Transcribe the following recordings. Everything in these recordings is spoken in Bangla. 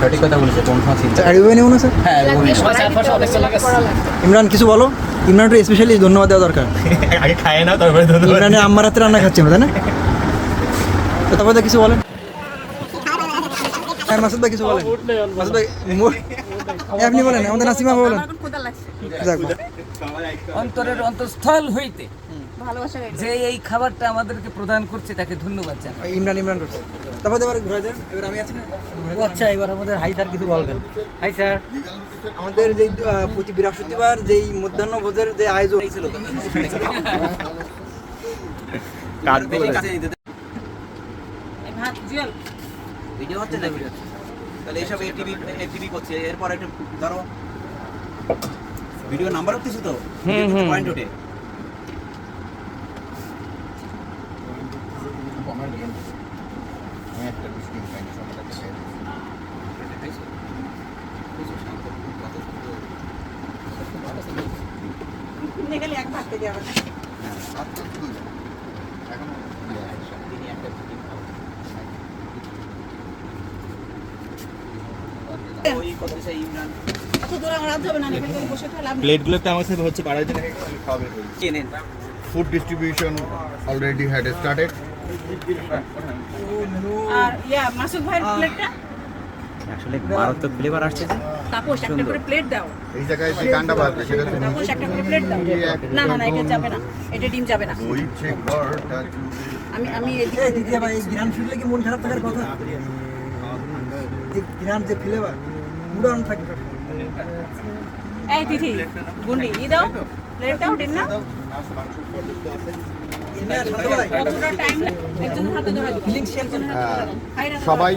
সঠিক কথা বলেছে। কোন সময় চিন্তা নেব না স্যার? হ্যাঁ, ইমরান কিছু বলো। ইমরান একটু স্পেশালি ধন্যবাদ দেওয়া দরকার। আগে খায় না তারপরে ইমরানের আম্মার হাতে রান্না খাচ্ছি আমরা, তাই না? তো তারপরে তো কিছু বলেন। হ্যাঁ মাসুদ ভাই কিছু বলেন। মাসুদ ভাই আপনি বলেন, আমাদের নাসিমা বলেন। অন্তরের অন্তঃস্থল হইতে যে এই খাবারটা আমাদেরকে প্রদান করছে তাকে ধন্যবাদ জানাই। ইমরান করছে। তারপরে এবার ঘুরে যান, এবার আমি আছি না? আচ্ছা, এবার আমাদের হাই স্যার কিছু বলবেন। হাই স্যার, আমাদের যেই প্রতি বৃহস্পতিবার যেই মধ্যাহ্ন ভোজের যে আয়োজন ছিল, ভিডিও হচ্ছে না? ভিডিও তাহলে এসব এটিভি করছে। এরপর একটু ধরো ভিডিও নাম্বার উঠতেছে তো, পয়েন্ট ওঠে। প্লেটগুলোতে আমার সাথে হচ্ছে পাড়ায় দিনে খাবে। Food distribution already had started. আর মাসুদ ভাইয়ের প্লেটটা আসলে মারাত্মক ফ্লেভার আসছে যে। তাপস একটা করে প্লেট দাও। এই জায়গায় যে গান্ডা বাজবে সেটা তো তাপস একটা করে প্লেট দাও। না না না, এটা যাবে না, এটা ডিম যাবে না। হইছে ঘরটা আমি দিদি ভাই এই গ্রাম শুনলে কি মন খারাপ থাকার কথা? এই গ্রাম যে ফ্লেভার উড়ান থাকবে। এই তিথি গুন্ডি দাও, প্লেট দাও, ডিম না। কতটা টাইম একজনের হাতে ধরে দাও, ফিলিংস একজনের হাতে ধরে দাও।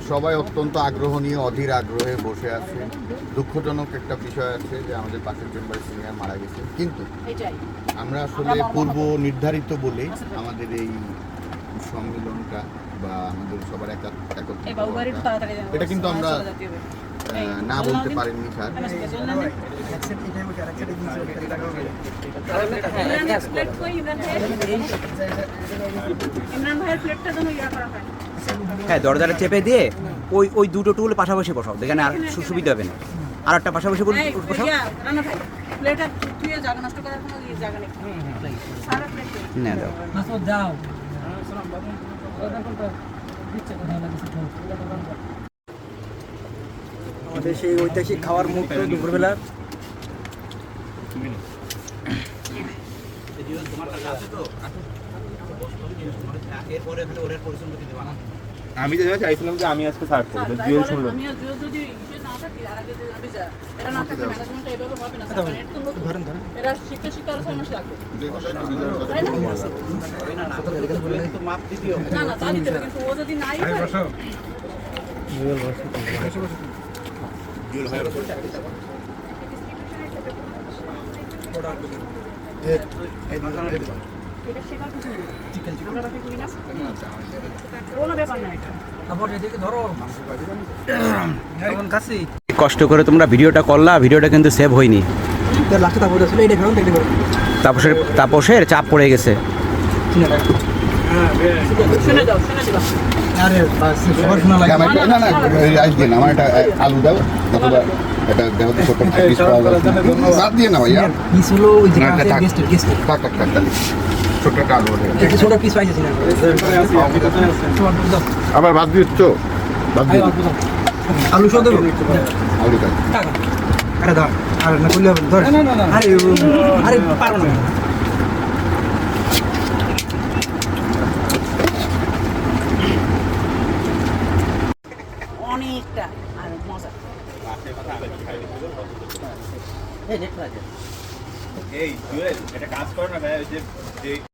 সবাই অত্যন্ত আগ্রহ নিয়ে অধীর আগ্রহে বসে আছে। দুঃখজনক একটা বিষয় আছে যে আমাদের পাশের চেম্বারে সিনিয়র মারা গেছে, কিন্তু আমরা আসলে পূর্ব নির্ধারিত বলে আমাদের এই সম্মেলনটা বা আমাদের সবার এটা কিন্তু আমরা না বলতে পারিনি স্যার। হ্যাঁ, দরজাটা চেপে দিয়ে ওই দুটো টুল পাশাপাশি বসাও, দেখেন আর সুবিধা হবে না। আর একটা পাশাপাশি বসাও। না দাও। আমাদের সেই ঐতিহাসিক খাওয়ার মুহূর্ত দুপুরবেলা। আমি তো চাইছিলাম যে আমি আজকে সার্ভ করবো, জুয়েল শুনলাম। কষ্ট করে তোমরা ভিডিওটা করলা, ভিডিওটা কিন্তু সেভ হয়নি। তাপসের চাপ পড়ে গেছে। আমার একটা আলু দাও, অথবা এটা দেহ ছোট পিস পাওয়া যাচ্ছে বাদ দিয়ে না ভাইয়া। ছোট একটা আলু আবার বাদ দিচ্ছ, বাদ দিয়ে আলু সহ দেবো। আলু খাই। আরে ধর, আরে না করলে হবে, ধর। আরে পারো না। অনেকটা আর মজা। এই জুয়েল, এটা কাজ করো না ভাই, ওই যে